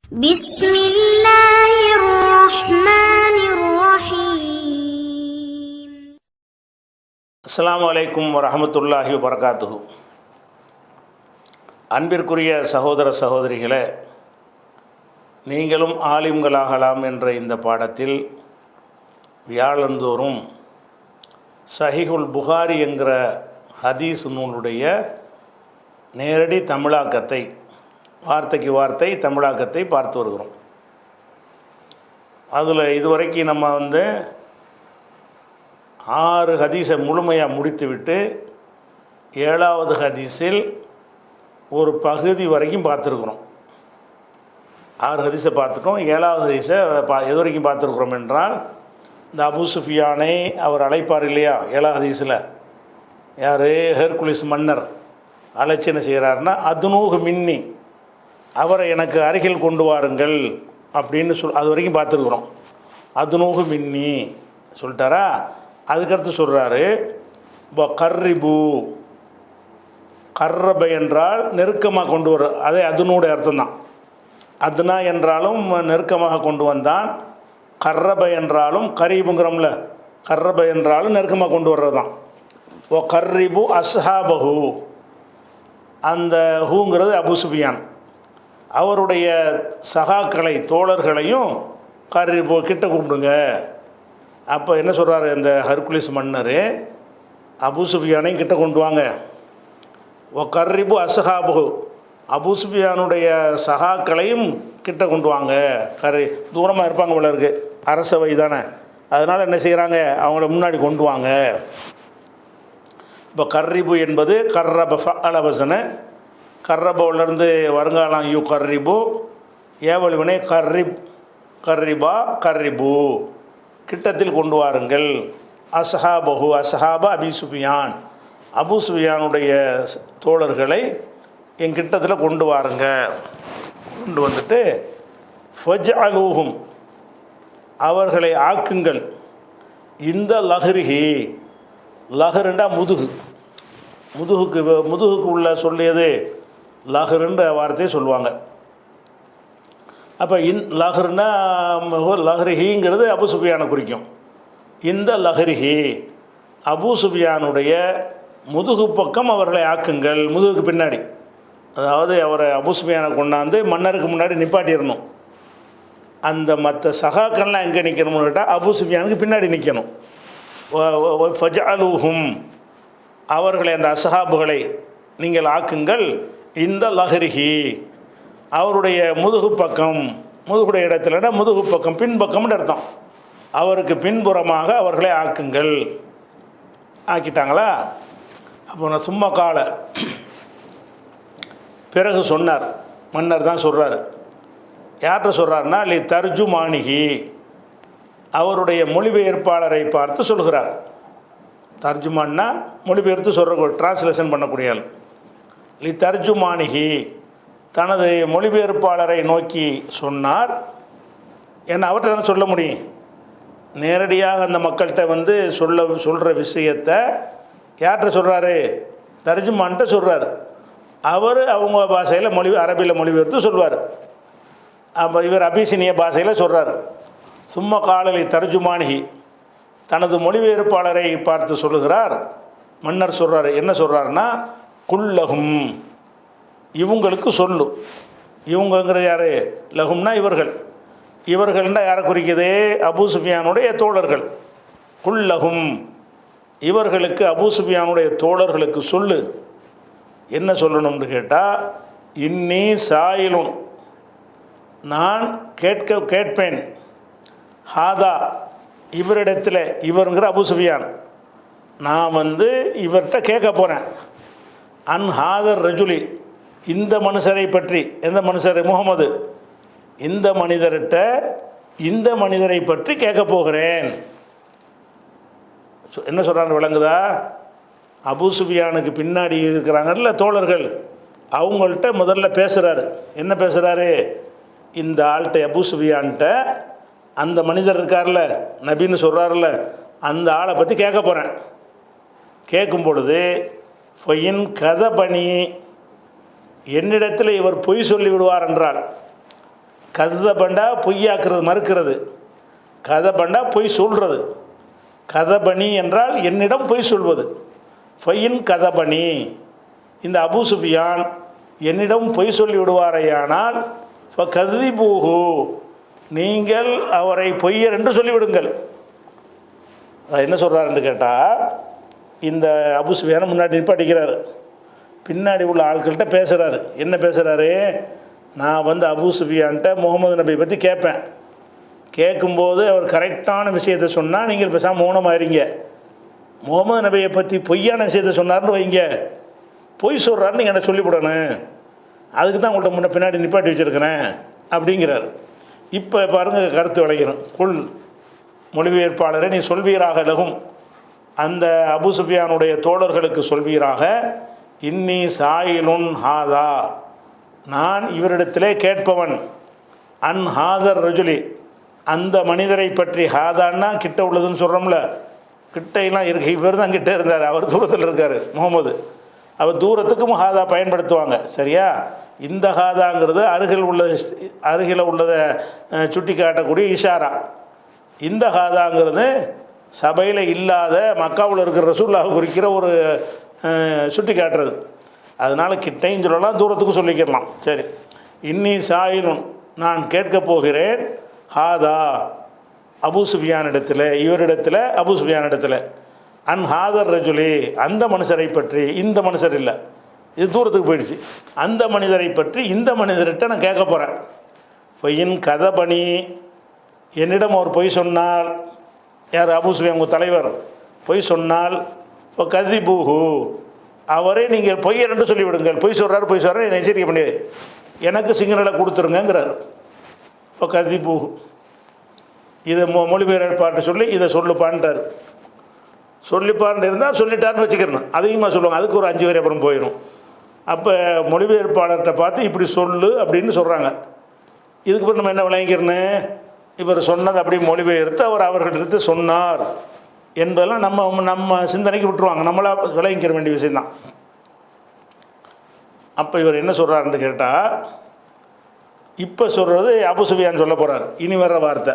بسم الله الرحمن الرحيم. அஸ்ஸலாமு அலைக்கும் வரஹ்மத்துல்லாஹி வபரகாத்துஹு. அன்பிற்குரிய சகோதர சகோதரிகளே, நீங்களும் ஆலிம்களாகலாம் என்ற இந்த பாடத்தில் வியாழந்தோறும் சஹீஹுல் புகாரி என்கிற ஹதீஸ் நூலுடைய நேரடி தமிழாக்கத்தை, வார்த்தைக்கு வார்த்தை தமிழாக்கத்தை பார்த்து வருகிறோம். அதில் இதுவரைக்கும் நம்ம 6 ஹதீஸை முழுமையாக முடித்துவிட்டு 7வது ஹதீஸில் ஒரு பகுதி வரைக்கும் பார்த்துருக்குறோம். 6 ஹதீஸை பார்த்துட்டோம். 7வது ஹதீஸை எது வரைக்கும் பார்த்துருக்குறோம் என்றால், இந்த அபூ சுஃபியானை அவர் அழைப்பார் இல்லையா 7வது ஹதீஸில், யார்? ஹெர்குலிஸ் மன்னர் அழைச்சி என்ன செய்கிறாருன்னா, அதுனூஹு மின்னி, அவரை எனக்கு அருகில் கொண்டு வாருங்கள் அப்படின்னு அது வரைக்கும் பார்த்துருக்குறோம். அதுனூஹு மின்னி சொல்லிட்டாரா. அதுக்கடுத்து சொல்கிறாரு, கர்ரிபு, கர்ரபை என்றால் நெருக்கமாக கொண்டு வர, அதே அதுனுடைய அர்த்தம் தான். அதுனா என்றாலும் நெருக்கமாக கொண்டு வந்தான், கர்ரபை என்றாலும் கரீபுங்கிறோம்ல, கர்ரபை என்றாலும் நெருக்கமாக கொண்டு வர்றது தான். ஓ கர்ரிபு அஸ்ஹாபஹு, அந்த ஹூங்கிறது அபூ சுஃபியான், அவருடைய சகாக்களை தோழர்களையும் கர்ரிபு கிட்ட கூப்பிடுங்க. அப்போ என்ன சொல்கிறாரு இந்த ஹெர்குலிஸ் மன்னர், அபூ சுஃபியானையும் கிட்ட கொண்டு வாங்க. ஓ கர்ரிபு அஸ்ஹாபஹு, அபூ சுஃபியானுடைய சகாக்களையும் கிட்ட கொண்டு வாங்க. தூரமாக இருப்பாங்க போல இருக்குது, அரசவை தானே, அதனால் என்ன செய்கிறாங்க, அவங்கள முன்னாடி கொண்டு வாங்க. இப்போ கர்ரிபு என்பது கர்ரப ஃபஅலவசன, கர்ரபோலேருந்து வருங்காலம் யூ கர்ரிபு, ஏவல்வினை கர்ரிப், கர்ரிபா கர்ரிபு, கிட்டத்தில் கொண்டு வாருங்கள். அஸ்ஹாபஹு, அஸ்ஹாபா அபி சுஃபியான், அபூ சுஃபியானுடைய தோழர்களை என் கிட்டத்தில் கொண்டு வாருங்க. கொண்டு வந்துட்டு ஃபஜ்அலூஹும், அவர்களை ஆக்குங்கள். இந்த லஹ்ரிஹி, லஹ்ருண்டா முதுகு, முதுகுக்கு உள்ள சொல்லியது லஹ்ருன்ற வார்த்தையை சொல்லுவாங்க. அப்போ லஹ்ருன்னா லஹ்ரிஹிங்கிறது அபூ சுஃபியானை குறிக்கும். இந்த லஹ்ரிஹி, அபூ சுஃபியானுடைய முதுகு பக்கம் அவர்களை ஆக்குங்கள். முதுகுக்கு பின்னாடி, அதாவது அவரை அபூ சுஃபியானை கொண்டாந்து மன்னருக்கு முன்னாடி நிப்பாட்டிடணும். அந்த மற்ற சகாக்கள்லாம் எங்கே நிற்கணும்னு கேட்டால் அபூ சுஃபியானுக்கு பின்னாடி நிற்கணும். ஃபஜ்அலூஹும், அவர்களை அந்த அஸ்ஹாபுகளை நீங்கள் ஆக்குங்கள். இந்த லஹ்ரிஹி, அவருடைய முதுகு பக்கம், முதுகுடைய இடத்துல முதுகு பக்கம் பின்பக்கம்னு அர்த்தம், அவருக்கு பின்புறமாக அவர்களை ஆக்குங்கள். ஆக்கிட்டாங்களா? அப்போ நான் சும்மா கால பிறகு சொன்னார், மன்னர் தான் சொல்கிறார். யார்கிட்ட சொல்கிறாருன்னா, லி தர்ஜுமானிகி, அவருடைய மொழிபெயர்ப்பாளரை பார்த்து சொல்கிறார். தர்ஜுமான்னா மொழிபெயர்த்து சொல்கிற, டிரான்ஸ்லேஷன் பண்ணக்கூடிய ஆள். லி தர்ஜுமானிகி, தனது மொழிபெயர்ப்பாளரை நோக்கி சொன்னார். ஏன்னா அவர்கிட்ட தானே சொல்ல முடியும், நேரடியாக அந்த மக்கள்கிட்ட சொல்கிற விஷயத்தை யார்கிட்ட சொல்கிறாரு? தர்ஜுமான்கிட்ட சொல்கிறார். அவர் அவங்க பாஷையில் அரபியில் மொழிபெயர்த்து சொல்வார். அப்போ இவர் அபிசினிய பாஷையில் சொல்கிறார். சும்மா காலலி தர்ஜுமானிகி, தனது மொழிபெயர்ப்பாளரை பார்த்து சொல்லுகிறார். மன்னர் சொல்கிறார், என்ன சொல்கிறாருன்னா, குல்லகும், இவங்களுக்கு சொல்லு. இவங்கங்கிறது யார்? லகும்னா இவர்கள், இவர்கள்னா யாரை குறிக்குது? அபூ சுஃபியானுடைய தோழர்கள். குல்லகும், இவர்களுக்கு, அபூ சுஃபியானுடைய தோழர்களுக்கு சொல்லு. என்ன சொல்லணும்னு கேட்டால், இன்னி சாயிலுன், நான் கேட்பேன். ஹாதா, இவரிடத்தில், இவருங்கிற அபூ சுஃபியான், நான் இவர்கிட்ட கேட்க போகிறேன். அன் ஹாதர் ரஜுலி, இந்த மனுஷரை பற்றி. எந்த மனுஷர்? முகமது. இந்த மனிதர்கிட்ட, இந்த மனிதரை பற்றி கேட்க போகிறேன். என்ன சொல்கிறான்னு விளங்குதா? அபூ சுஃபியானுக்கு பின்னாடி இருக்கிறாங்கல்ல தோழர்கள், அவங்கள்ட்ட முதல்ல பேசுகிறாரு. என்ன பேசுகிறாரு? இந்த ஆள்கிட்ட, அபூ சுஃபியான்கிட்ட, அந்த மனிதர் இருக்கார்ல, நபின்னு சொல்கிறார்ல, அந்த ஆளை பற்றி கேட்க போகிறேன். கேட்கும் பொழுது ஃபைன் கதபனி, என்னிடத்தில் இவர் பொய் சொல்லி விடுவார் என்றால், கதபண்டா பொய்யாக்குறது, மறுக்கிறது. கதபண்டா பொய் சொல்கிறது. கதபணி என்றால் என்னிடம் பொய் சொல்வது. ஃபையின் கதபணி, இந்த அபூ சுஃபியான் என்னிடம் பொய் சொல்லி விடுவாரையானால் கதிபூஹு, நீங்கள் அவரை பொய்யர் என்று சொல்லிவிடுங்கள். அது என்ன சொல்கிறாருன்னு கேட்டால், இந்த அபூ சுஃபியானை முன்னாடி நிப்பாட்டிக்கிறார், பின்னாடி உள்ள ஆட்கள்கிட்ட பேசுகிறாரு. என்ன பேசுகிறாரு? நான் வந்து அபூ சுஃபியான்கிட்ட முகமது நபியை பற்றி கேட்பேன். கேட்கும்போது அவர் கரெக்டான விஷயத்தை சொன்னால் நீங்கள் பேசாமல் மௌனமாயிருங்க. முகமது நபியை பற்றி பொய்யான விஷயத்தை சொன்னார்னு வைங்க, பொய் சொல்கிறாருன்னு நீங்கள் என்ன சொல்லிவிடணும். அதுக்கு தான் உங்கள்கிட்ட பின்னாடி நிப்பாட்டி வச்சுருக்கிறேன் அப்படிங்கிறார். இப்போ பாருங்கள் கருத்து விளைகிறோம். குல், மொழிபெயர்ப்பாளரை நீ சொல்வீராக லகும், அந்த அபூ சுஃபியானுடைய தோழர்களுக்கு சொல்வீராக, இன்னி சாயிலுன் ஹாதா, நான் இவரிடத்திலே கேட்பவன், அன் ஹாதர் ரஜுலி, அந்த மனிதரை பற்றி. ஹாதான்னா கிட்ட உள்ளதுன்னு சொல்கிறோம்ல, கிட்டையெல்லாம் இருக்கு, இவர் தான் கிட்டே இருந்தார், அவர் தூரத்தில் இருக்கார் முகமது. அவர் தூரத்துக்கும் ஹாதா பயன்படுத்துவாங்க, சரியா? இந்த ஹாதாங்கிறது அருகில் உள்ளதை சுட்டி காட்டக்கூடிய இஷாரா. இந்த ஹாதாங்கிறது சபையில் இல்லாத மக்காவில் இருக்கிற ரசூலுல்லாஹ் குறிக்கிற ஒரு சுட்டி காட்டுறது. அதனால் கிட்டையும் சொல்லலாம், தூரத்துக்கும் சொல்லிக்கிறலாம். சரி, இன்னி சாயிலும், நான் கேட்கப் போகிறேன், ஹாதா அபூ சுஃபியான் இடத்துல, இவரிடத்தில் அபூ சுஃபியான் இடத்துல, அன் ஹாதர் ரஜுலி, அந்த மனுஷரை பற்றி, இந்த மனுஷர் இல்லை, இது தூரத்துக்கு போயிடுச்சு, அந்த மனிதரை பற்றி இந்த மனிதர்கிட்ட நான் கேட்க போகிறேன். பொய்யின் கதபணி, என்னிடம் அவர் பொய் சொன்னால், யார்? அபூ சுஃபியான் உங்கள் தலைவர் பொய் சொன்னால், இப்போ கதிபூஹு, அவரே நீங்கள் பொய்யர் என்று சொல்லிவிடுங்கள். பொய் சொல்கிறார் என்னை எச்சரிக்கை பண்ணி எனக்கு சிக்னலை கொடுத்துருங்கிறார். இப்போ கதிபூஹு, இதை மொழிபெயர்ப்பாட்டு சொல்லி இதை சொல்லுப்பான்ட்டார். சொல்லிப்பான்னு இருந்தால் சொல்லிட்டார்னு வச்சுக்கிறணும், அதிகமாக சொல்லுவாங்க, அதுக்கு ஒரு 5 வரை அப்புறம் போயிடும். அப்போ மொழிபெயர்ப்பாளர்கிட்ட பார்த்து இப்படி சொல்லு அப்படின்னு சொல்கிறாங்க. இதுக்கு அப்புறம் நம்ம என்ன விளங்கிக்கிறனு, இவர் சொன்னது அப்படி மொழிபெயர்த்து அவர்களிடத்து சொன்னார் என்பதெல்லாம் நம்ம சிந்தனைக்கு விட்டுருவாங்க, நம்மளாக விளங்கிக்கிற வேண்டிய விஷயந்தான். அப்போ இவர் என்ன சொல்கிறாருன்னு கேட்டால், இப்போ சொல்கிறது அபூ சுஃபியான் சொல்ல போகிறார், இனி வர்ற வார்த்தை.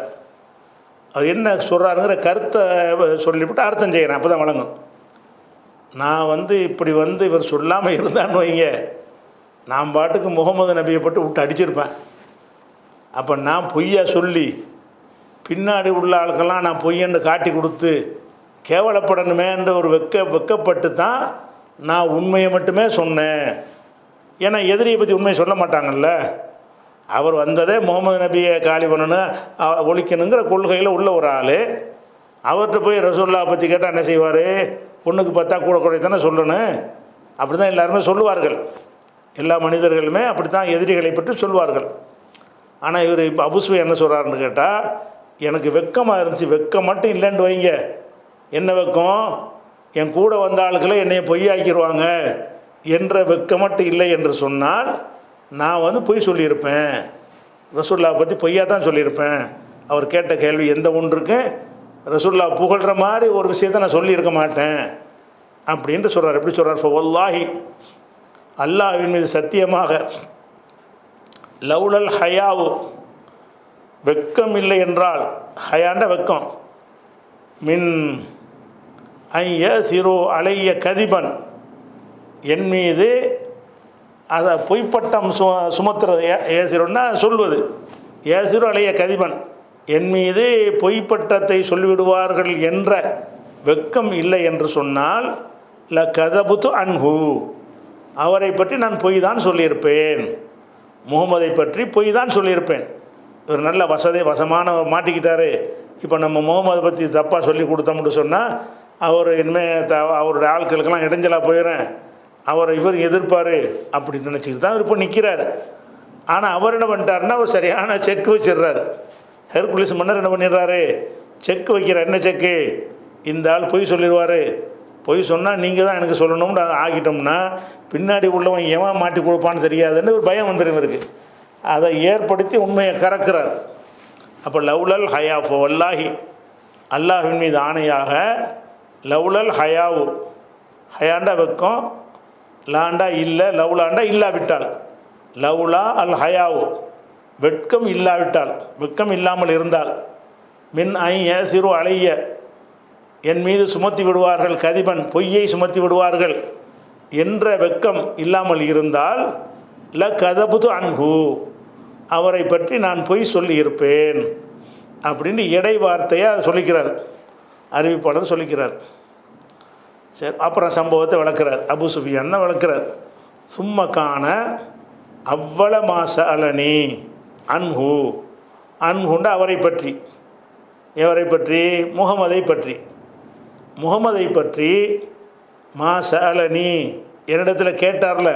அவர் என்ன சொல்கிறாருங்கிற கருத்தை சொல்லிவிட்டு அர்த்தம் செய்கிறேன், அப்போ தான் வழங்கும். நான் இப்படி இவர் சொல்லாமல் இருந்தான்னு வைங்க, நான் பாட்டுக்கு முகமது நபியை பட்டு விட்டு அடிச்சிருப்பேன். அப்போ நான் பொய்யா சொல்லி பின்னாடி உள்ள ஆளுக்கெல்லாம் நான் பொய்யன்னு காட்டி கொடுத்து கேவலப்படணுமேன்ற ஒரு வெக்கப்பட்டு தான் நான் உண்மையை மட்டுமே சொன்னேன். ஏன்னா எதிரியை பற்றி உண்மையை சொல்ல மாட்டாங்கல்ல. அவர் வந்ததே முகமது நபியை காலி பண்ணணும், ஒழிக்கணுங்கிற கொள்கையில் உள்ள ஒரு ஆள். அவர்கிட்ட போய் ரசூலுல்லாஹ் பற்றி கேட்டால் என்ன செய்வார்? பொண்ணுக்கு பார்த்தா கூட தானே சொல்லணும். அப்படி தான் எல்லாருமே சொல்லுவார்கள், எல்லா மனிதர்களுமே அப்படி தான் எதிரிகளை பற்றி சொல்வார்கள். ஆனால் இவர் இப்போ அபூ சுஃபியான் என்ன சொல்கிறாருன்னு கேட்டால், எனக்கு வெக்கமாக இருந்துச்சு. வெக்கம் மட்டும் இல்லைன்னு வைங்க, என்ன வெக்கம்? என் கூட வந்த ஆளுக்களை என்னையை பொய்யாக்கிடுவாங்க என்ற வெக்கம் மட்டும் இல்லை என்று சொன்னால், நான் பொய் சொல்லியிருப்பேன், ரசூலுல்லாஹ் பற்றி பொய்யா தான் சொல்லியிருப்பேன். அவர் கேட்ட கேள்வி எந்த ஒன்றுக்கு ரசூலுல்லாஹ் புகழ்கிற மாதிரி ஒரு விஷயத்தை நான் சொல்லியிருக்க மாட்டேன் அப்படின்ட்டு சொல்கிறார். எப்படி சொல்கிறார்? வல்லாஹி, அல்லாஹ்வின் மீது சத்தியமாக, லவுலல் ஹயாவு, வெக்கம் இல்லை என்றால், ஹயாண்ட வெக்கம், மின் ஐய சிறு அலைய கதிபன், என் மீது அதை பொய்ப்பட்டம் சுமத்துறது. ஏசிரோன்னா சொல்வது, ஏசிரோ அலைய கதிபன், என் மீது பொய்ப்பட்டத்தை சொல்லிவிடுவார்கள் என்ற வெக்கம் இல்லை என்று சொன்னால், ல கதபுத்து அன்ஹு, அவரை பற்றி நான் பொய் தான் சொல்லியிருப்பேன், முகமதை பற்றி பொய் தான் சொல்லியிருப்பேன். இவர் நல்ல வசமான மாட்டிக்கிட்டாரு. இப்போ நம்ம முகமதை பற்றி தப்பாக சொல்லி கொடுத்தோம்னு சொன்னால், அவர் இனிமேல் அவருடைய ஆட்களுக்கெல்லாம் இடைஞ்சலாக போயிடுறேன், அவரை இவர் எதிர்ப்பார் அப்படின்னு நினச்சிக்கிட்டு தான் இவர் இப்போ நிற்கிறார். ஆனால் அவர் என்ன பண்ணிட்டாருன்னா, ஒரு சரியான செக்கு வச்சிடுறாரு. ஹெர்குலிஸ் மன்னர் என்ன பண்ணிடுறாரு? செக்கு வைக்கிறார். என்ன செக்கு? இந்த ஆள் பொய் சொல்லிடுவார், பொய் சொன்னால் நீங்கள் தான் எனக்கு சொல்லணும்னு ஆகிட்டோம்னா பின்னாடி உள்ளவன் எவன் மாட்டி கொடுப்பான்னு தெரியாதுன்னு ஒரு பயம் வந்துடும் இவருக்கு. அதை ஏற்படுத்தி உண்மையை கறக்கிறார். அப்போ லவுலல் ஹயா, வல்லாஹி, அல்லாஹ்வின் மீது ஆணையாக, லவுலல் ஹயாவு, ஹயாண்டா வெக்கம், லாண்டா இல்லை, லவுலாண்டா இல்லாவிட்டால், லவுலா அல் ஹயாவு, வெட்கம் இல்லாவிட்டால், வெட்கம் இல்லாமல் இருந்தால், மின் ஐய சிறு அலைய, என் மீது சுமத்தி விடுவார்கள், கதிபன் பொய்யை சுமத்தி விடுவார்கள் என்ற வெட்கம் இல்லாமல் இருந்தால், ல கதபுது அன்ஹு, அவரை பற்றி நான் பொய் சொல்லி இருப்பேன் அப்படின்னு இடை வார்த்தையை அதை சொல்லிக்கிறார், அறிவிப்பாளர் சொல்லிக்கிறார். சரி, அப்புறம் சம்பவத்தை விளக்குறார். அபு சுஃபியான் தான் விளக்குறார். சும்மக்கான அவ்வள மாச அலனி அன்ஹு, அன்ஹுண்ட அவரை பற்றி, எவரை பற்றி? முகமதை பற்றி. முகமதை பற்றி மாச அலனி என்னிடத்தில் கேட்டார்ல,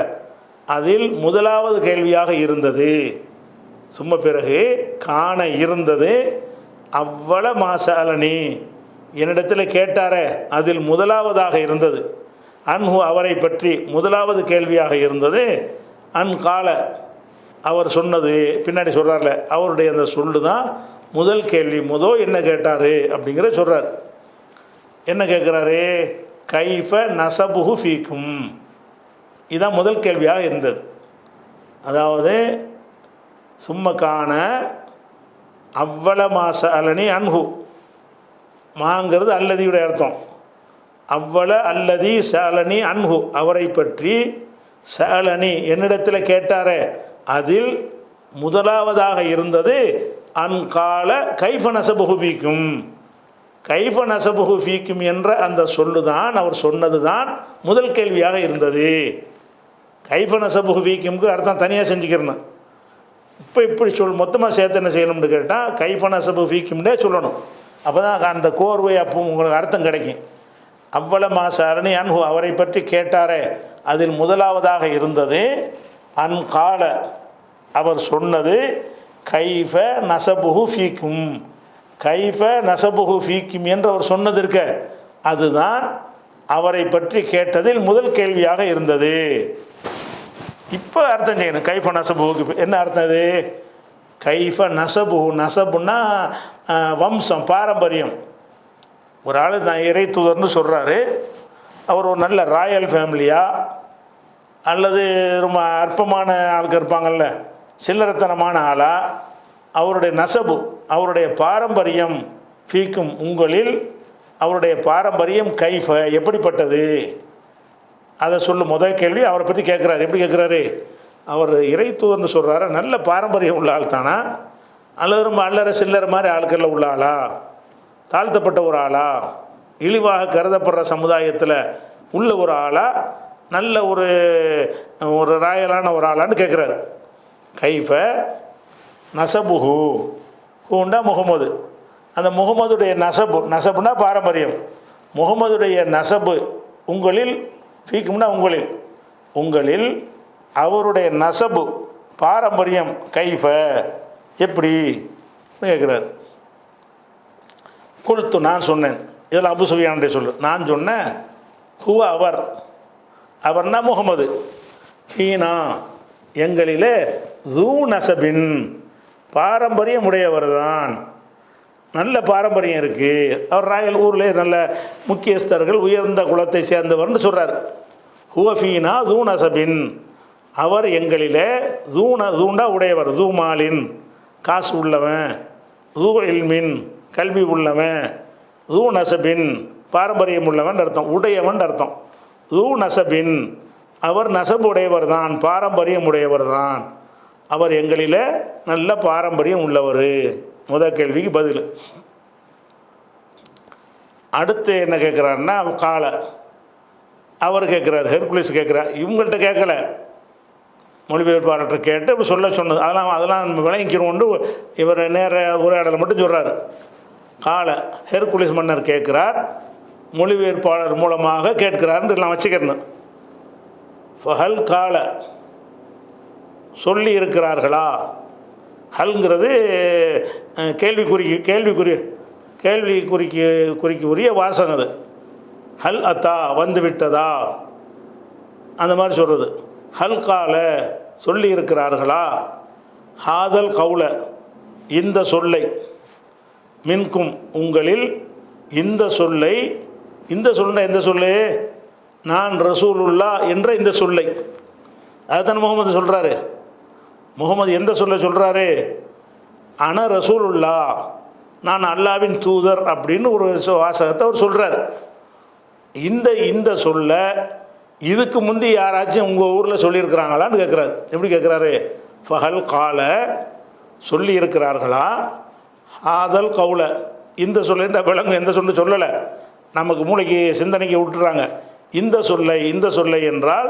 அதில் முதலாவது கேள்வியாக இருந்தது. சும்மா பிறகு காண இருந்தது, அவ்வள மாச அலனி என்னிடத்தில் கேட்டாரே அதில் முதலாவதாக இருந்தது. அன்ஹு அவரை பற்றி முதலாவது கேள்வியாக இருந்தது. அன் கால அவர் சொன்னது, பின்னாடி சொல்கிறார்ல, அவருடைய அந்த சொல்லு தான் முதல் கேள்வி. என்ன கேட்டார் அப்படிங்கிற சொல்கிறார். என்ன கேட்குறாரு? கைஃப நசபுஹு ஃபீக்கும், இதுதான் முதல் கேள்வியாக இருந்தது. அதாவது சும்மக்கான அவ்வள மாச அலனி அன்ஹு, மாங்கிறது அல்லதியுடைய அர்த்தம். அவ்வள அல்லதி சலனி அன்ஹு அவரை பற்றி, சலனி என்னிடத்தில் கேட்டாரே அதில் முதலாவதாக இருந்தது. அன்கால கைஃப நசபுஹு ஃபீக்கும், கைஃப நசபுஹு ஃபீக்கும் என்ற அந்த சொல்லுதான், அவர் சொன்னது தான் முதல் கேள்வியாக இருந்தது. கைஃப நசபுஹு ஃபீக்கும்க்கு அர்த்தம் தனியாக செஞ்சுக்கிறேன். இப்போ இப்படி மொத்தமாக சேர்த்து என்ன செய்யணும்னு கேட்டால் கைஃப நசபுஹு ஃபீக்கும்னே சொல்லணும். அப்போ தான் அந்த கோர்வை அப்போ உங்களுக்கு அர்த்தம் கிடைக்கும். அவ்வள மாசாரணி அன்ஹு அவரை பற்றி கேட்டாரே அதில் முதலாவதாக இருந்தது. அன் கால அவர் சொன்னது, கைஃப நசபுஹு ஃபீக்கும், கைஃப நசபுஹு ஃபீக்கும் என்று அவர் சொன்னது இருக்க, அதுதான் அவரை பற்றி கேட்டதில் முதல் கேள்வியாக இருந்தது. இப்போ அர்த்தம் செய்யணும். கைஃப நசபுஹுக்கு என்ன அர்த்தம்? இது கைஃப நசபுஹு, நசபுன்னா வம்சம், பாரம்பரியம். ஒரு ஆள் நான் இறை தூதர்னு சொல்கிறாரு, அவர் ஒரு நல்ல ராயல் ஃபேமிலியா அல்லது ரொம்ப அற்பமான ஆளுக்கு இருப்பாங்கள்ல, சில்லறத்தனமான ஆளா, அவருடைய நசபு, அவருடைய பாரம்பரியம், ஃபீக்கும் உங்களில் அவருடைய பாரம்பரியம் கைஃப எப்படிப்பட்டது அதை சொல்லும். முதல் கேள்வி அவரை பற்றி கேட்குறாரு. எப்படி கேட்குறாரு? அவர் இறை தூதர்னு சொல்கிறாரு, நல்ல பாரம்பரியம் உள்ள ஆள் தானா, அல்லது ரொம்ப அல்லற சில்லற மாதிரி ஆட்களில் உள்ள ஆளா, தாழ்த்தப்பட்ட ஒரு ஆளா, இழிவாக கருதப்படுற சமுதாயத்தில் உள்ள ஒரு ஆளா, நல்ல ஒரு ராயலான ஒரு ஆளான்னு கேட்குறாரு. கைஃப நசபுஹு, ஹூண்டா முகமது, அந்த முகமதுடைய நசபு, நசபுனா பாரம்பரியம், முகமதுடைய நசபு உங்களில், ஃபீக்கும்னா உங்களில், உங்களில் அவருடைய நசபு பாரம்பரியம் கைஃப எப்படி கேட்குறார். குல்த்து நான் சொன்னேன், இதில் அபு சுஃபியானுடைய சொல்லு, நான் சொன்னேன், ஹுவ அவர், அவர்னா முகமது, ஹீனா எங்களிலே, ஜூ நசபின் பாரம்பரியம் உடையவர் தான், நல்ல பாரம்பரியம் இருக்குது, அவர் ராயல் ஊரில் நல்ல முக்கியஸ்தர்கள் உயர்ந்த குலத்தை சேர்ந்தவர்னு சொல்கிறார். ஹுவ ஃபீனா ஜூ நசபின், அவர் எங்களிலே, ஜூண்டா உடையவர், ஜூ மாலின் காசு உள்ளவன், ஜூ இல்மின் கல்வி உள்ளவன், ஜூ நசபின் பாரம்பரியம் உள்ளவன் அர்த்தம், உடையவன் அர்த்தம். ஜூ நசபின் அவர் நசபு உடையவர் தான், பாரம்பரியம் உடையவர் தான், அவர் எங்களில் நல்ல பாரம்பரியம் உள்ளவர். முதல் கேள்விக்கு பதில். அடுத்து என்ன கேட்குறாருன்னா கால, அவர் கேட்குறாரு, ஹெர்குலிஸ் கேட்குறார், இவங்கள்ட்ட கேட்கல, மொழிபெயர்ப்பாளர்கிட்ட கேட்டு இப்போ சொன்னது, அதெல்லாம் விளங்கிக்கிறோண்டு இவர் நேர உரையாடலை மட்டும் சொல்கிறார். கால ஹெர்குலிஸ் மன்னர் கேட்குறார், மொழிபெயர்ப்பாளர் மூலமாக கேட்கிறார்னு எல்லாம் வச்சுக்கிறேன். ஃபஹல் கால சொல்லி இருக்கிறார்களா, ஹல்ங்கிறது கேள்விக்குரிய வாசகம் அது. ஹல் அத்தா வந்து விட்டதா அந்த மாதிரி சொல்கிறது. ஹல் கால சொல்லி இருக்கிறார்களா, ஹாதல் கவுல இந்த சொல்லை, மின்கும் உங்களில் இந்த சொல்லை, இந்த சொல்ல எந்த சொல்லு, நான் ரசூலுல்லா என்ற இந்த சொல்லை, அதுதான் முகமது சொல்கிறாரு. முகமது எந்த சொல்ல சொல்கிறாரு? அன ரசூலுல்லா, நான் அல்லாவின் தூதர் அப்படின்னு ஒரு வாசகத்தை அவர் சொல்கிறார். இந்த சொல்ல இதுக்கு முந்தி யாராச்சும் உங்கள் ஊரில் சொல்லியிருக்கிறாங்களான்னு கேட்குறாரு. எப்படி கேட்குறாரு? ஃபஹல் கால, சொல்லி இருக்கிறார்களா? ஆதல் கவுல, இந்த சொல்ல விலங்கு எந்த சொல்லு சொல்லலை, நமக்கு மூளைக்கு சிந்தனைக்கு விட்டுறாங்க. இந்த சொல்லை என்றால்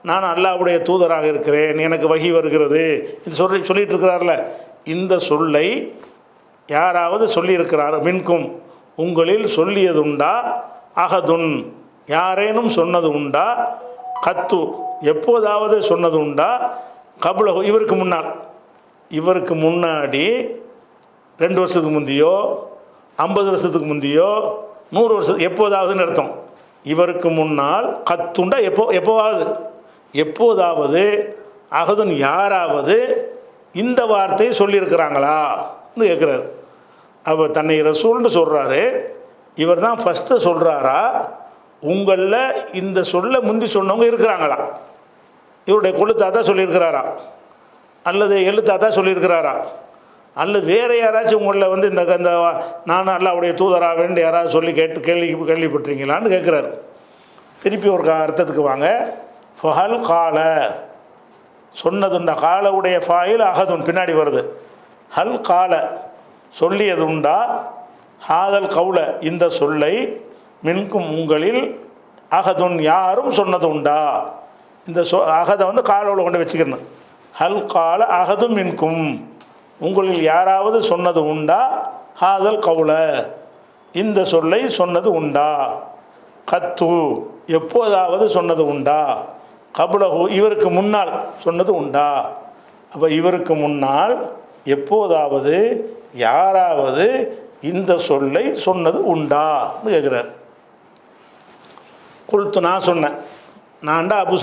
நான் அல்லாஹ்வுடைய தூதராக இருக்கிறேன், எனக்கு வகி வருகிறது, இது சொல்லிட்டு இருக்கிறார்ல, இந்த சொல்லை யாராவது சொல்லியிருக்கிறார்? மின்கும், உங்களில் சொல்லியதுண்டா? அகதுன், யாரேனும் சொன்னது உண்டா? கத்து, எப்போதாவது சொன்னது உண்டா? கபுல, இவருக்கு முன்னாடி 2 வருஷத்துக்கு முந்தியோ 50 வருஷத்துக்கு முந்தியோ 100 வருஷத்துக்கு எப்போதாவதுன்னு அர்த்தம். இவருக்கு முன்னால் கத்துண்டா எப்போதாவது அகதுன், யாராவது இந்த வார்த்தையை சொல்லியிருக்கிறாங்களான்னு கேட்குறாரு. அப்போ தன்னை ரசூல்னு சொல்கிறாரு. இவர் தான் ஃபஸ்ட்டு சொல்கிறாரா? உங்களில் இந்த சொல்ல முந்தி சொன்னவங்க இருக்கிறாங்களா? இவருடைய கொழுத்தாத்தா சொல்லியிருக்கிறாரா? அல்லது எழுத்தாத்தா சொல்லியிருக்கிறாரா? அல்லது வேறு யாராச்சும் உங்களில் வந்து இந்த நான் அல்லாஹ்வுடைய தூதராவேன்னு யாராவது சொல்லி கேள்விப்பட்டிருக்கீங்களான்னு கேட்குறாரு. திருப்பி ஒரு அர்த்தத்துக்கு வாங்க. ஃபஹல் கால, சொன்னதுண்டா? காலவுடைய ஃபாயில் அகதுன் பின்னாடி வருது. ஹல் கால, சொல்லியதுண்டா? ஹாதல் கவுல, இந்த சொல்லை மின்கும், உங்களில் அகதுன், யாரும் சொன்னது உண்டா? இந்த அகதை வந்து காலவில் கொண்டு வச்சுக்கணும். ஹல் கால அகதும் மின்கும், உங்களில் யாராவது சொன்னது உண்டா? ஹாதல் கவுல, இந்த சொல்லை சொன்னது உண்டா? கத்து, எப்போதாவது சொன்னது உண்டா? கபுலஹு, இவருக்கு முன்னால் சொன்னது உண்டா? அப்போ இவருக்கு முன்னால் எப்போதாவது யாராவது இந்த சொல்லை சொன்னது உண்டான்னு கேட்குறார். குல்த்து, நான் சொன்னேன். நான்டா அபு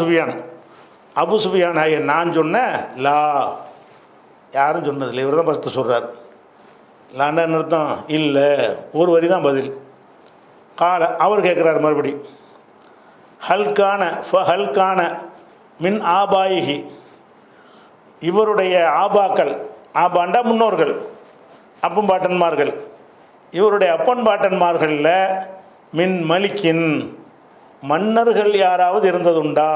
சுஃபியான் ஆகிய நான் சொன்னேன். லா, யாரும் சொன்னதில்லை, இவர் தான் ஃபஸ்ட்டு சொல்கிறார். லாண்டா என்ன அர்த்தம்? இல்லை, ஒரு வரி தான் பதில். கால, அவர் கேட்குறார் மறுபடி. ஹல்கான மின் ஆபாயிகி, இவருடைய ஆபாக்கள், ஆபாண்டா முன்னோர்கள், அப்பன்பாட்டன்மார்கள், இவருடைய அப்பன்பாட்டன்மார்களில் மின் மலிக்கின், மன்னர்கள் யாராவது இருந்ததுண்டா?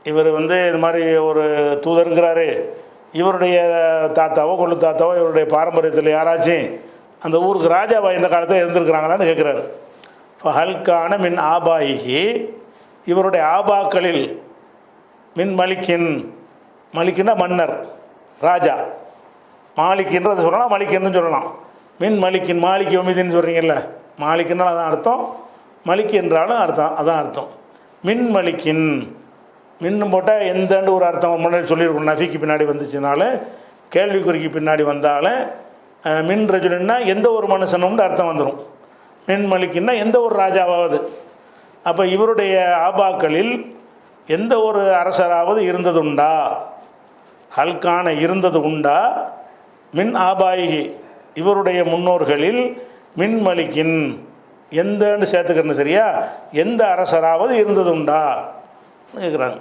இவர் வந்து இது மாதிரி ஒரு தூதருங்கிறாரு. இவருடைய தாத்தாவோ கொள்ளு தாத்தாவோ இவருடைய பாரம்பரியத்தில் யாராச்சும் அந்த ஊருக்கு ராஜாவா இந்த காலத்தில் இருந்திருக்கிறாங்களான்னு கேட்குறாரு. ஃபஹல்கான மின் ஆபாயிகி, இவருடைய ஆபாக்களில் மின் மலிக்கின், மலிக்கின்னா மன்னர், ராஜா. மாலிக்கின்றதை சொல்லலாம், மலிக்கின்னு சொல்லலாம். மின் மலிக்கின், மாலிக் ஒமிதின்னு சொல்கிறீங்கல்ல, மாலிக்கின்னால் அதான் அர்த்தம், மலிக் என்றாலும் அர்த்தம் அதான் அர்த்தம். மின் மலிக்கின், மின்னு போட்டால் எந்தண்டு ஒரு அர்த்தம் முன்னாடி சொல்லியிருக்கணும். நஃபிக்கு பின்னாடி வந்துச்சுனாலும் கேள்விக்குறிக்கு பின்னாடி வந்தாலும் மின் ரஜுலின்னா எந்த ஒரு மனுஷனும்னு அர்த்தம் வந்துடும். மின் மலிக்கின்னா எந்த ஒரு ராஜாவாவது. அப்போ இவருடைய ஆபாக்களில் எந்த ஒரு அரசராவது இருந்ததுண்டா? ஹல்கான, இருந்தது உண்டா? மின் ஆபாயிகி, இவருடைய முன்னோர்களில் மின் மலிக்கின், எந்தன்னு சேர்த்துக்கணும் சரியா, எந்த அரசராவது இருந்தது உண்டா கேட்குறாங்க.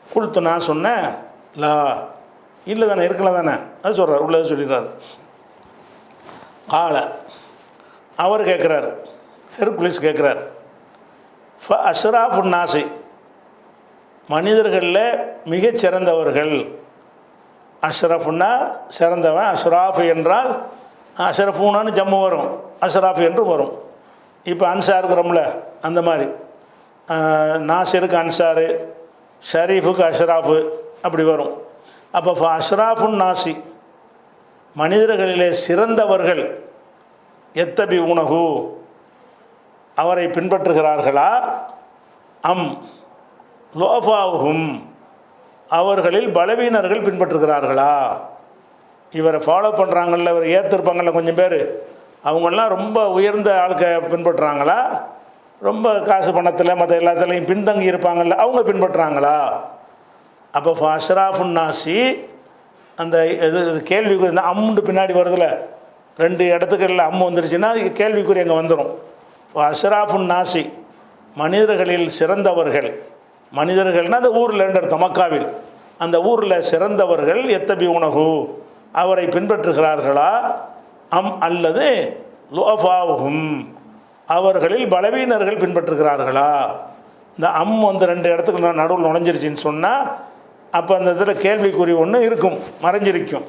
குழுத்து, நான் சொன்னேன். லா, இல்லை தானே, இருக்கலாம் தானே, அது சொல்கிறார், உள்ளது சொல்லிடுறார். கால, அவர் கேட்குறார், ஹெர்குலிஸ் கேட்குறார். ஃப அஷ்ராஃபு நாசி, மனிதர்களில் மிகச்சிறந்தவர்கள். அஷ்ரஃபுன்னா சிறந்தவன், அஷ்ராஃபு என்றால் அஷ்ரஃபூனான்னு ஜம்மு வரும், அஷ்ராஃபு என்று வரும். இப்போ அன்சாருக்கிறோம்ல, அந்த மாதிரி நாசிருக்கு அன்சாரு, ஷரீஃபுக்கு அஷ்ராஃபு அப்படி வரும். அப்போ அஷ்ராஃபுன் நாசி, மனிதர்களிலே சிறந்தவர்கள், எத்தபி உணகு, அவரை பின்பற்றுகிறார்களா? அம் லோஃபாவுகும், அவர்களில் பலவீனர்கள் பின்பற்றுகிறார்களா? இவரை ஃபாலோ பண்ணுறாங்கல்ல, இவர் ஏற்றிருப்பாங்கள்ல கொஞ்சம் பேர், அவங்கெல்லாம் ரொம்ப உயர்ந்த ஆளுக்க பின்பற்றுறாங்களா? ரொம்ப காசு பணத்தில் மற்ற எல்லாத்துலேயும் பின்தங்கி இருப்பாங்கள்ல, அவங்க பின்பற்றுறாங்களா? அப்போ அஷ்ராஃபுன் நாசி, அந்த இது கேள்விக்குறி, இந்த அம்முண்டு பின்னாடி வருதுல, 2 இடத்துக்களில் அம்மு வந்துருச்சுன்னா கேள்விக்குறி அங்கே வந்துடும். அஷ்ராஃபுன் நாசி, மனிதர்களில் சிறந்தவர்கள், மனிதர்கள்னால் அந்த ஊரில் 2 அர்த்தம், மக்காவில் அந்த ஊரில் சிறந்தவர்கள் எத்தபியூனஹு அவரை பின்பற்றுகிறார்களா, அம் அல்லது லுஅஃபாவுஹும் அவர்களில் பலவீனர்கள் பின்பற்றுகிறார்களா. இந்த அம் வந்து 2 இடத்துக்கு நடுவில் நுழைஞ்சிருச்சின்னு சொன்னால் அப்போ அந்த இதில் கேள்விக்குறி ஒன்று இருக்கும், மறைஞ்சிருக்கும்.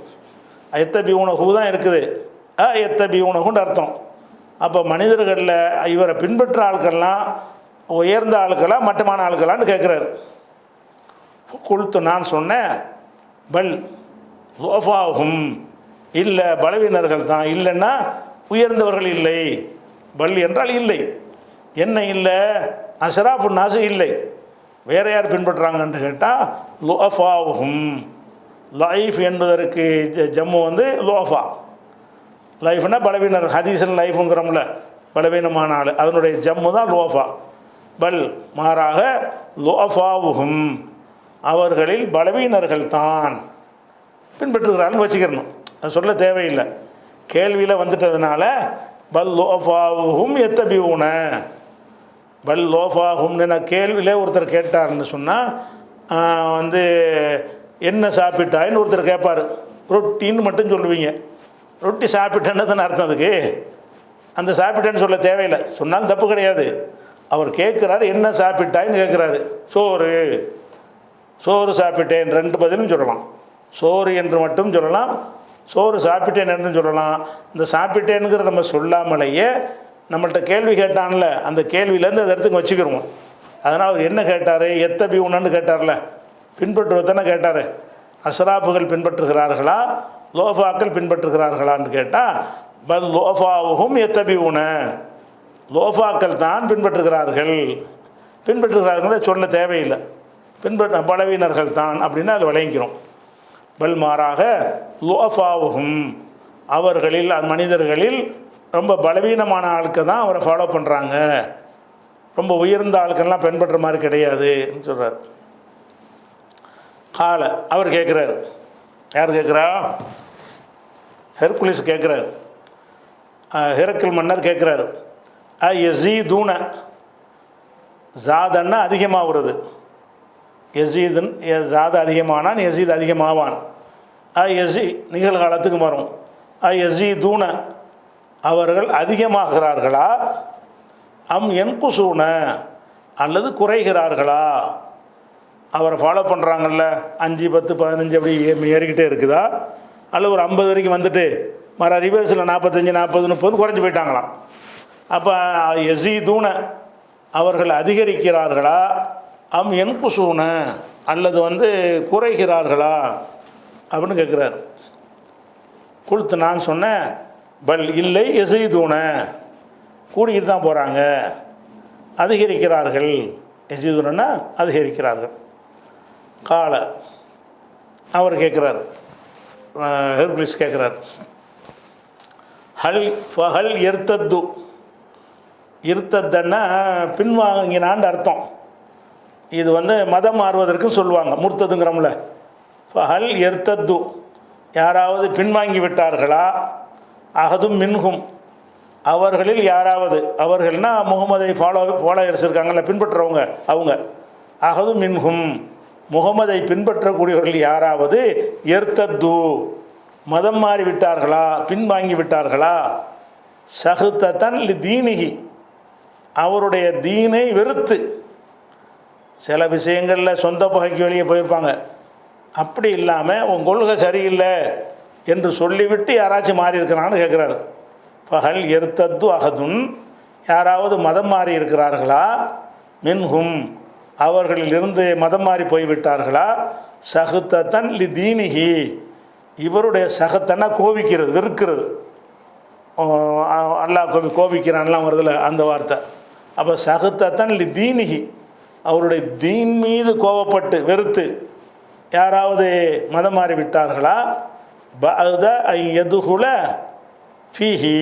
எத்தபியூனஹு தான் இருக்குது, எத்தபியூனஹுன்னு அர்த்தம். அப்போ மனிதர்களில் இவரை பின்பற்ற ஆட்கள்லாம் உயர்ந்த ஆட்களா மட்டமான ஆட்களான்னு கேட்குறாரு. குல்த்து நான் சொன்னேன், பல் லோஃபாகும் இல்லை பலவீனர்கள் தான், இல்லைன்னா உயர்ந்தவர்கள் இல்லை. பல் என்றால் இல்லை, என்ன இல்லை, அஷ்ராஃபு நாசு இல்லை. வேற யார் பின்பற்றுறாங்கன்னு கேட்டால் லோஃபாகும். லைஃப் என்பதற்கு ஜம்மு வந்து லோஃபா. லைஃப்னா பலவீனர், ஹதீஸில் லைஃபுங்கிறோம்ல பலவீனமான ஆள், அதனுடைய ஜம்மு தான் லோஃபா. பல் மாறாக லோஃபாவுகும் அவர்களில் பலவீனர்கள் தான் பின்பற்றுகிறான்னு வச்சுக்கிறணும், அது சொல்ல தேவையில்லை. கேள்வியில் வந்துட்டதுனால பல் லோஃபாவுகும் எத்தபியூன. பல் லோஃபாகும்னு நான் கேள்வியிலே ஒருத்தர் கேட்டார்னு சொன்னால் வந்து என்ன சாப்பிட்டாயின்னு ஒருத்தர் கேட்பார். ரொட்டின்னு மட்டும் சொல்லுவீங்க, ரொட்டி சாப்பிட்டேன்னு தானே அர்த்தம். அதுக்கு அந்த சாப்பிட்டேன்னு சொல்ல தேவையில்லை, சொன்னாலும் தப்பு கிடையாது. அவர் கேட்குறாரு என்ன சாப்பிட்டாயின்னு கேட்குறாரு. சோறு, சோறு சாப்பிட்டேன் 2 பதிலும் சொல்லலாம். சோறு என்று மட்டும் சொல்லலாம், சோறு சாப்பிட்டேன் என்று சொல்லலாம். இந்த சாப்பிட்டேனுங்கிற நம்ம சொல்லாமலேயே நம்மள்கிட்ட கேள்வி கேட்டான்ல, அந்த கேள்வியிலேருந்து அந்த இடத்துக்கு வச்சுக்கிடுவோம். அதனால் அவர் என்ன கேட்டார், எத்தபியூனன்னு கேட்டார்ல, பின்பற்றுவதானே கேட்டார். அஷ்ராஃபுகள் பின்பற்றுகிறார்களா லோஃபாக்கள் பின்பற்றுகிறார்களான்னு கேட்டால் பல் லோஃபாவுகும் எத்தபியூன லோஃபாக்கள் தான் பின்பற்றுகிறார்கள். பின்பற்றுகிறார்களே சொல்ல தேவையில்லை, பலவீனர்கள் தான் அப்படின்னா அது விளங்கிக்கிறோம். பல் மாறாக லோஃபாவுகும் அவர்களில் மனிதர்களில் ரொம்ப பலவீனமான ஆளுக்கு தான் அவரை ஃபாலோ பண்ணுறாங்க, ரொம்ப உயர்ந்த ஆளுக்கெல்லாம் பின்பற்ற மாதிரி கிடையாதுன்னு சொல்கிறார். காலை அவர் கேட்குறாரு, யார் கேட்குறா, ஹெர்குலிஸ் கேட்குறாரு, ஹெரக்கிள் மன்னர் கேட்குறாரு. யஸீதுன ஜாதன்னா அதிகமாகிறது, யஸீதுன் ஜாத அதிகமானான் யஸீத் அதிகமாவான். யஸீ நிகழ்காலத்துக்கு வரும். யஸீதுன அவர்கள் அதிகமாகிறார்களா, அம் என்குசூன அல்லது குறைகிறார்களா. அவரை ஃபாலோ பண்ணுறாங்கல்ல 5, 10, 15 அப்படி ஏறிக்கிட்டே இருக்குதா, அல்ல ஒரு 50 வரைக்கும் வந்துட்டு மர ரிவர்ஸில் 45, 40, 30 குறைஞ்சி போயிட்டாங்களாம். அப்போ யஸீதுன அவர்கள் அதிகரிக்கிறார்களா, அம் என்குசூன அல்லது வந்து குறைகிறார்களா அப்படின்னு கேட்குறார். குல்த்து நான் சொன்னேன், பல் இல்லை யஸீதுன கூடிக்கிட்டு தான் போகிறாங்க, அதிகரிக்கிறார்கள். யஸீதுனா அதிகரிக்கிறார்கள். கால அவர் கேட்குறார், ஹெர்குலிஸ் கேட்குறார், ஹல் ஃபஹல் எர்த்தத்து இருத்தன்னா பின்வாங்கினான்னு அர்த்தம். இது வந்து மதம் மாறுவதற்கும் சொல்லுவாங்க, முர்த்ததுங்கிறோம்ல. ஃபஹல் எர்த்தத்து யாராவது பின்வாங்கி விட்டார்களா, அகதும் மின்ஹும் அவர்களில் யாராவது, அவர்கள்னால் முகமதை ஃபாலோயர்ஸ் இருக்காங்கல்ல பின்பற்றுறவங்க அவங்க, அகதும் மின்ஹும் முகமதை பின்பற்றக்கூடியவர்கள் யாராவது எர்த்தத்து மதம் மாறி விட்டார்களா, பின்வாங்கி விட்டார்களா, சகுத்தன் தீனிகி அவருடைய தீனை வெறுத்து, சில விஷயங்களில் சொந்த பகைக்கு வெளியே போயிருப்பாங்க, அப்படி இல்லாமல் உன் கொள்கை சரியில்லை என்று சொல்லிவிட்டு யாராச்சும் மாறி இருக்கிறான்னு கேட்குறாரு. பகல் எர்த்தத்து அகதுன் யாராவது மதம் மாறி இருக்கிறார்களா, மின்ஹும் அவர்களிலிருந்து மதம் மாறி போய்விட்டார்களா, சகுத்தன் தீனிகி இவருடைய சகத்தன்னா கோபிக்கிறது, வெறுக்கிறது. அல்லாஹ் கோபிக்கிறான்லாம் வருதில்ல அந்த வார்த்தை. அப்போ சகுத்தன் தீனிகி அவருடைய தீன் மீது கோபப்பட்டு வெறுத்து யாராவது மதம் மாறி விட்டார்களா, பஅத யதுகுல ஃபீஹி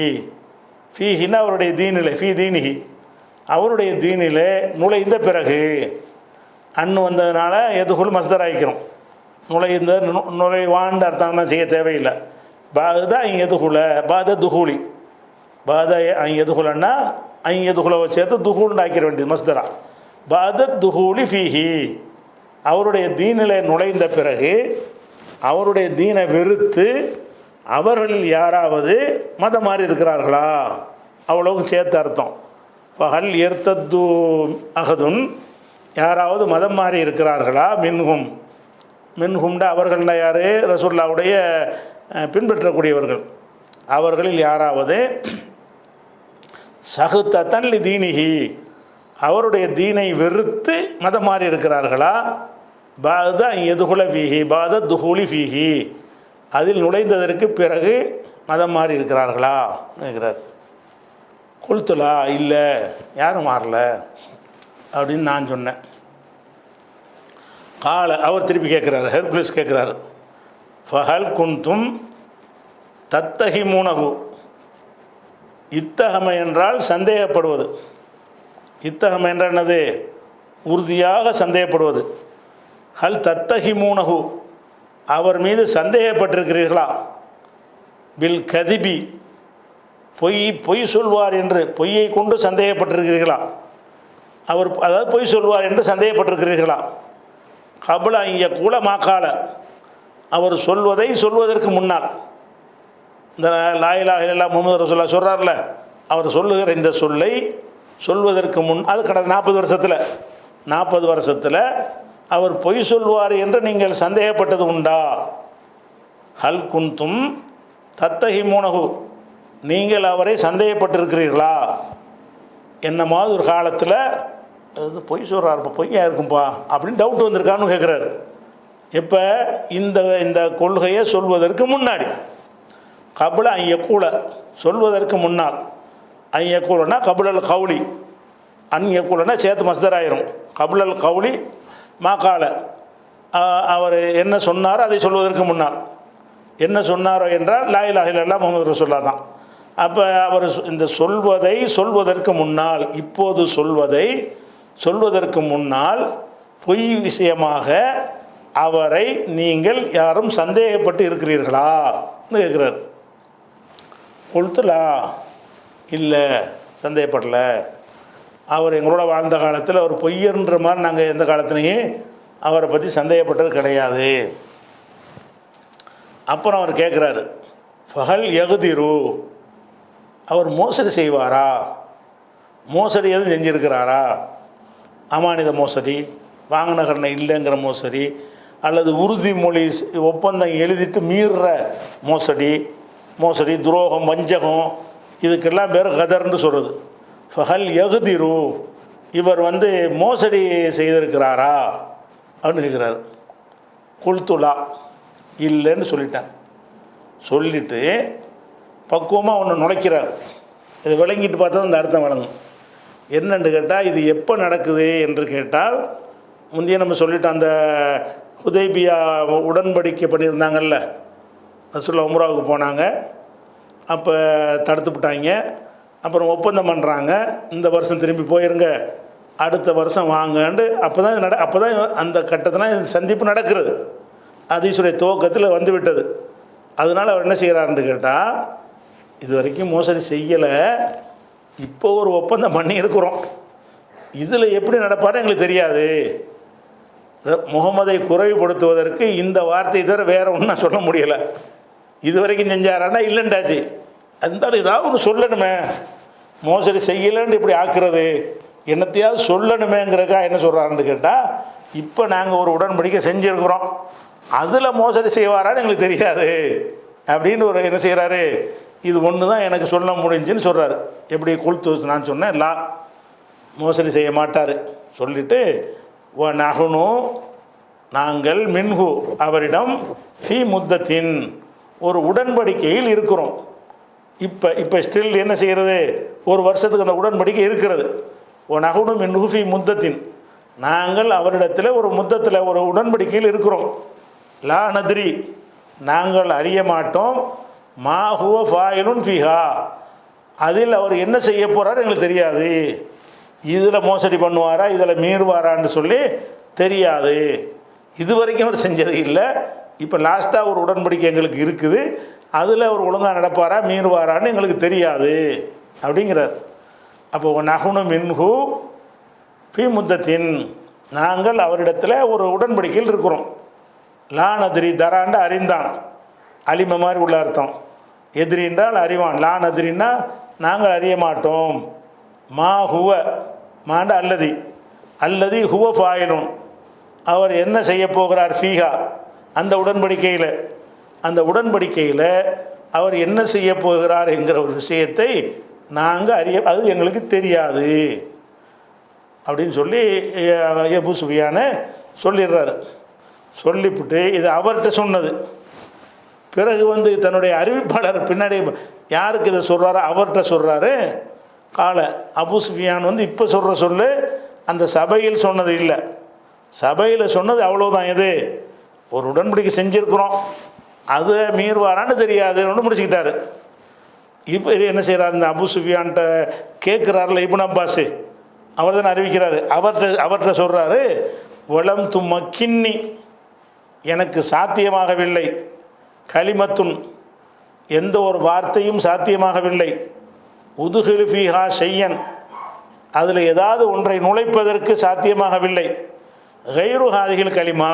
ஃபீஹின்னா அவருடைய தீனிலே, ஃபீ தீனிஹி அவருடைய தீனிலே நுழைந்த பிறகு, அன்னு வந்ததுனால எதுகுல் மஸ்தர் ஆகிக்கிறோம், நுழைந்த நுழைவான்னு அர்த்தம்னா செய்ய தேவையில்லை. பாத எதுகுல பாத துஹூலி பாத எதுகுலன்னா எதுகுலை சேர்த்து துஹூல்னு ஆக்கிற வேண்டியது மஸ்தரா. பாத துஹூலி ஃபீஹி அவருடைய தீனில் நுழைந்த பிறகு அவருடைய தீனை வெறுத்து அவர்களில் யாராவது மதம் மாறி இருக்கிறார்களா, அவ்வளவுக்கும் சேர்த்து அர்த்தம். பகல் எர்த்தத்து அகதுன், யாராவது மதம் மாறி இருக்கிறார்களா, மின்ஹும், மின்ஹும்ட அவர்கள்னா யார், ரசூலுல்லாஹ்வுடைய பின்பற்றக்கூடியவர்கள், அவர்களில் யாராவது சகுத்தன் லி தீனிஹி, அவருடைய தீனை வெறுத்து மதம் மாறி இருக்கிறார்களா, பாத எதுகுல ஃபீஹி, பாத துஹூலி ஃபீஹி, அதில் நுழைந்ததற்கு பிறகு மதம் மாறி இருக்கிறார்களா கேட்குறார். குல்துலா, இல்லை யாரும் மாறல அப்படின்னு நான் சொன்னேன். கால, அவர் திருப்பி கேட்குறாரு, ஹெர்குலிஸ் கேட்குறாரு, ஃபஹல் குந்தும் தத்தஹிமூனஹு, இத்தகமை என்றால் சந்தேகப்படுவது, இத்தகமை என்றால் என்னது, உறுதியாக சந்தேகப்படுவது. ஹல் தத்தஹிமூனஹு, அவர் மீது சந்தேகப்பட்டிருக்கிறீர்களா, பில் கதிபி, பொய் சொல்வார் என்று, பொய்யை கொண்டு சந்தேகப்பட்டிருக்கிறீர்களா, அவர் அதாவது பொய் சொல்வார் என்று சந்தேகப்பட்டிருக்கிறீர்களா, கபுல இங்கே கூட மாக்கால, அவர் சொல்வதற்கு முன்னால், இந்த லா இலாஹ இல்லல்லாஹ் முஹம்மது ரசூலுல்லாஹ் சொல்கிறார்ல, அவர் சொல்லுகிற இந்த சொல்லை சொல்வதற்கு முன், அது கடந்த 40 வருஷத்தில் அவர் பொய் சொல்வார் என்று நீங்கள் சந்தேகப்பட்டது உண்டா. ஹல் குந்தும் தத்தஹிமூனஹு, நீங்கள் அவரை சந்தேகப்பட்டிருக்கிறீர்களா, என்னமாவது ஒரு காலத்தில் அது பொய் சொல்கிறாருப்பா, பொய்யா இருக்கும்பா அப்படின்னு டவுட் வந்திருக்கான்னு கேட்குறாரு. எப்போ, இந்த கொள்கையை சொல்வதற்கு முன்னாடி, கபுல ஐயக்கூல, சொல்வதற்கு முன்னால், ஐயக்கூலனா கபுலல் கவுளி, அன்யக்கூலனா சேர்த்து மஸ்தர் ஆயிரும், கபுலல் கவுளி மாக்கால, அவர் என்ன சொன்னாரோ அதை சொல்வதற்கு முன்னால், என்ன சொன்னாரோ என்றால் லா இலாஹ இல்லல்லாஹ் முஹம்மது ரசூலுல்லாஹ் தான். அப்போ அவர் இந்த சொல்வதற்கு முன்னால், இப்போது சொல்வதற்கு முன்னால் பொய் விஷயமாக அவரை நீங்கள் யாரும் சந்தேகப்பட்டு இருக்கிறீர்களான்னு கேட்குறார். கொளுத்துலா, இல்லை சந்தேகப்படல, அவர் எங்களோட வாழ்ந்த காலத்தில் அவர் பொய்யன்ற மாதிரி நாங்கள் எந்த காலத்துலேயும் அவரை பற்றி சந்தேகப்பட்டது கிடையாது. அப்புறம் அவர் கேட்குறாரு, ஃபஹல் யகுதிரு, அவர் மோசடி செய்வாரா, மோசடி எதுவும் செஞ்சுருக்கிறாரா, அமானித மோசடி, வாங்கின கடனை இல்லைங்கிற மோசடி, அல்லது உறுதிமொழி ஒப்பந்தம் எழுதிட்டு மீறுற மோசடி, துரோகம், வஞ்சகம், இதுக்கெல்லாம் பேர் கதர்ன்னு சொல்கிறது. ஃபஹல் யகுதிரு, இவர் மோசடி செய்திருக்கிறாரா அப்படின்னு கேட்குறாரு. குல்துலா, இல்லைன்னு சொல்லிட்டு பக்குவமாக ஒன்று நுழைக்கிறார். இதை விளங்கிட்டு பார்த்தா இந்த அர்த்தம் வழங்கும். என்னென்று கேட்டால், இது எப்போ நடக்குது என்று கேட்டால், முந்தைய நம்ம சொல்லிட்டோம், அந்த ஹுதைபியா உடன்படிக்கை பண்ணியிருந்தாங்கல்ல, ரசூலுல்லாஹ் உம்ராவுக்கு போனாங்க, அப்போ தடுத்துவிட்டாங்க. அப்புறம் ஒப்பந்தம் பண்ணுறாங்க, இந்த வருஷம் திரும்பி போயிருங்க, அடுத்த வருஷம் வாங்கண்டு. அப்போ தான் அந்த கட்டத்தில் சந்திப்பு நடக்கிறது, ஹதீஸுடைய துவக்கத்தில் வந்துவிட்டது. அதனால் அவர் என்ன செய்கிறாருன்னு கேட்டால், இது வரைக்கும் மோசடி செய்யலை, இப்போ ஒரு ஒப்பந்தம் பண்ணியிருக்கிறோம், இதில் எப்படி நடப்பான்னு எங்களுக்கு தெரியாது. முகமதை குறைவுபடுத்துவதற்கு இந்த வார்த்தை தவிர வேறு ஒன்றும் நான் சொல்ல முடியலை. இது வரைக்கும் செஞ்சாரானா இல்லைண்டாச்சு, இருந்தாலும் ஏதாவது ஒன்று சொல்லணுமே, மோசடி செய்யலைன்னு இப்படி ஆக்குறது என்னத்தையாவது சொல்லணுமேங்கிறக்கா என்ன சொல்கிறாருன்னு கேட்டால், இப்போ நாங்கள் ஒரு உடன்படிக்கை செஞ்சுருக்கிறோம், அதில் மோசடி செய்வாரான்னு எங்களுக்கு தெரியாது அப்படின்னு ஒரு என்ன செய்கிறாரு, இது ஒன்று தான் எனக்கு சொல்ல முடிஞ்சுன்னு சொல்கிறாரு. எப்படி குல்து, நான் சொன்னேன் லா, மோசடி செய்ய மாட்டார் சொல்லிவிட்டு, நகுனு, நாங்கள் மின்ஹு, அவரிடம் ஃபி முத்தத்தின், ஒரு உடன்படிக்கையில் இருக்கிறோம். இப்போ ஸ்டில் என்ன செய்கிறது, ஒரு வருஷத்துக்கு அந்த உடன்படிக்கை இருக்கிறது. நகுனு மின்ஹு ஃபி முத்தத்தின், நாங்கள் அவரிடத்தில் ஒரு முத்தத்தில் ஒரு உடன்படிக்கையில் இருக்கிறோம். லா நத்ரி, நாங்கள் அறிய மாட்டோம், மா ஹுவ ஃபாயிலுன் ஃபிஹா, அதில் அவர் என்ன செய்ய போகிறாரு எங்களுக்கு தெரியாது. இதில் மோசடி பண்ணுவாரா, இதில் மீறுவாரான்னு சொல்லி தெரியாது. இது வரைக்கும் அவர் செஞ்சது இல்லை. இப்போ லாஸ்ட்டாக ஒரு உடன்படிக்கை எங்களுக்கு இருக்குது, அதில் அவர் ஒழுங்காக நடப்பாரா மீறுவாரான்னு எங்களுக்கு தெரியாது அப்படிங்கிறார். அப்போ நகுனு மின்ஹு ஃபி முத்தத்தின், நாங்கள் அவரிடத்தில் ஒரு உடன்படிக்கையில் இருக்கிறோம். லா நதிரி, தராண்டு அறிந்தான், அலிம மாதிரி உள்ள அர்த்தம். எதிரி என்றால் அறிவான். லா நதிரின்னா நாங்கள் அறிய மாட்டோம். மா ஹுவ, மாண்ட அல்லதி, அல்லதி ஹுவ ஃபாயிலும், அவர் என்ன செய்ய போகிறார், ஃபீஹா, அந்த உடன்படிக்கையில், அந்த உடன்படிக்கையில் அவர் என்ன செய்ய போகிறார் என்கிற ஒரு விஷயத்தை நாங்கள் அது எங்களுக்கு தெரியாது அப்படின்னு சொல்லி அபூ சுஃபியான் சொல்லிடுறாரு. சொல்லிவிட்டு இது அவர்கிட்ட சொன்னது. பிறகு தன்னுடைய அறிவிப்பாளர் பின்னாடி யாருக்கு இதை சொல்கிறாரோ அவர்கிட்ட சொல்கிறாரு. கால அபூ சுஃபியான் இப்போ சொல்கிற சொல்லு அந்த சபையில் சொன்னது இல்லை. சபையில் சொன்னது அவ்வளோதான். எது, ஒரு உடன்படிக்கை செஞ்சுருக்குறோம், அது மீறுவாரான்னு தெரியாது ஒன்று முடிச்சுக்கிட்டாரு. இப்போ என்ன செய்கிறார், இந்த அபூ சுஃபியான்கிட்ட கேட்குறாருல இப்னு அப்பாஸ், அவர் தானே அறிவிக்கிறாரு. அவர்கிட்ட சொல்கிறாரு, வலம் தும்மக்கின்னி, எனக்கு சாத்தியமாகவில்லை, கலிமத்துன், எந்த ஒரு வார்த்தையும் சாத்தியமாகவில்லை, உதுகிலு ஃபீஹா ஷையன், அதில் ஏதாவது ஒன்றை நுழைப்பதற்கு சாத்தியமாகவில்லை, கைரு ஹாதிகள் கலிமா,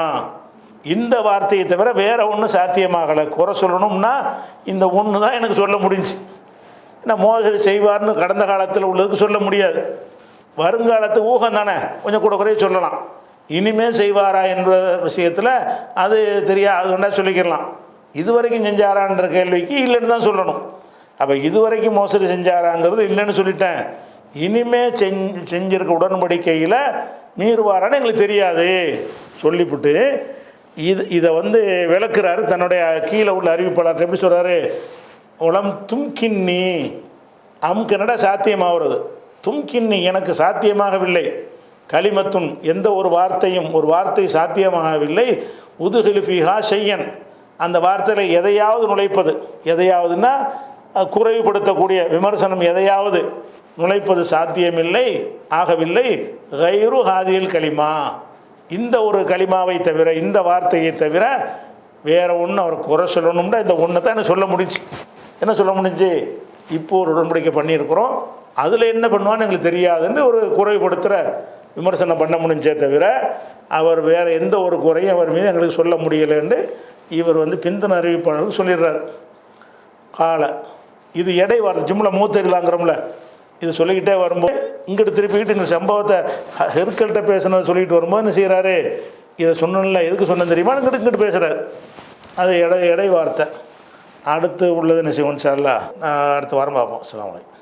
இந்த வார்த்தையை தவிர வேறு ஒன்றும் சாத்தியமாகலை. குறை சொல்லணும்னா இந்த ஒன்று தான் எனக்கு சொல்ல முடிஞ்சு. ஏன்னா மோசடி செய்வார்னு கடந்த காலத்தில் உள்ளதுக்கு சொல்ல முடியாது. வருங்காலத்து ஊகம் தானே, கொஞ்சம் கூட குறைய சொல்லலாம். இனிமேல் செய்வாரா என்ற விஷயத்தில் அது தெரியாது, வேண்டா சொல்லிக்கலாம். இதுவரைக்கும் செஞ்சாரான்ற கேள்விக்கு இல்லைன்னு தான் சொல்லணும். அப்போ இதுவரைக்கும் மோசடி செஞ்சாராங்கிறது இல்லைன்னு சொல்லிட்டேன். இனிமே செஞ்சிருக்க உடன்படிக்கையில் மீறுவாரான்னு எங்களுக்கு தெரியாது சொல்லிவிட்டு இதை விளக்குறாரு. தன்னுடைய கீழே உள்ள அறிவிப்பாளர் எப்படி சொல்கிறாரு, உலம் தும்கின்னி, அம்கனடா சாத்தியமாகிறது, தும்கின்னி எனக்கு சாத்தியமாகவில்லை, கலிமத்துன் எந்த ஒரு வார்த்தையும், ஒரு வார்த்தை சாத்தியமாகவில்லை, உதுகிலு ஃபீஹா ஷையன், அந்த வார்த்தையில் எதையாவது நுழைப்பது, எதையாவதுன்னா குறைவுபடுத்தக்கூடிய விமர்சனம் எதையாவது நுழைப்பது சாத்தியமில்லை, ஆகவில்லை, கைரு ஹாதில் கலிமா, இந்த ஒரு கலிமாவை தவிர, இந்த வார்த்தையை தவிர வேறு ஒன்று அவர் குறை சொல்லணும்னா இந்த ஒன்று தான் என்ன சொல்ல முடிஞ்சு. என்ன சொல்ல முடிஞ்சு, இப்போ ஒரு உடன்படிக்கை பண்ணியிருக்கிறோம், அதில் என்ன பண்ணுவான்னு எங்களுக்கு தெரியாதுன்னு ஒரு குறைபடுத்துகிற விமர்சனம் பண்ண முடிஞ்சே தவிர அவர் வேறு எந்த ஒரு குறையும் அவர் மீது எங்களுக்கு சொல்ல முடியலைன்னு இவர் பிந்தின அறிவிப்பாளருக்கு சொல்லிடுறார். கால இது எடை வர ஜும்ல மூத்தெரிலாங்கிறோம்ல, இது சொல்லிக்கிட்டே வரும்போது இங்கிட்டு திருப்பிக்கிட்டு இந்த சம்பவத்தை ஹெர்கல்கிட்ட பேசுனதை சொல்லிக்கிட்டு வரும்போது என்ன செய்கிறாரு, இதை சொன்னல எதுக்கு சொன்னது தெரியுமா, இங்கிட்டு பேசுகிறார். அது எடை வார்த்தை. அடுத்து உள்ளது என்ன செய்வோம் இன்ஷா அல்லாஹ் அடுத்த வாரம் பார்ப்போம். அஸ்ஸலாமு அலைக்கும்.